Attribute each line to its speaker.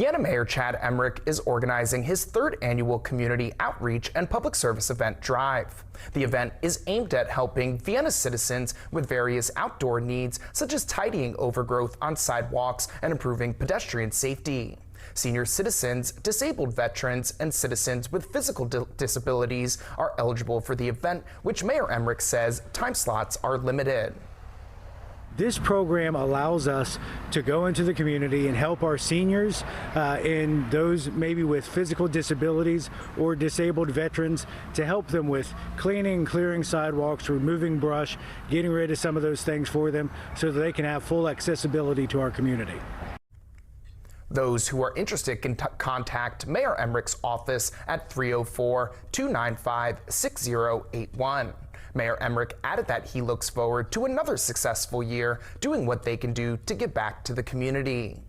Speaker 1: Vienna Mayor Chad Emrick is organizing his third annual community outreach and public service event drive. The event is aimed at helping Vienna citizens with various outdoor needs, such as tidying overgrowth on sidewalks and improving pedestrian safety. Senior citizens, disabled veterans, and citizens with physical disabilities are eligible for the event, which Mayor Emrick says time slots are limited.
Speaker 2: This program allows us to go into the community and help our seniors and those maybe with physical disabilities or disabled veterans, to help them with cleaning, clearing sidewalks, removing brush, getting rid of some of those things for them so that they can have full accessibility to our community.
Speaker 1: Those who are interested can contact Mayor Emrick's office at 304-295-6081. Mayor Emrick added that he looks forward to another successful year doing what they can do to give back to the community.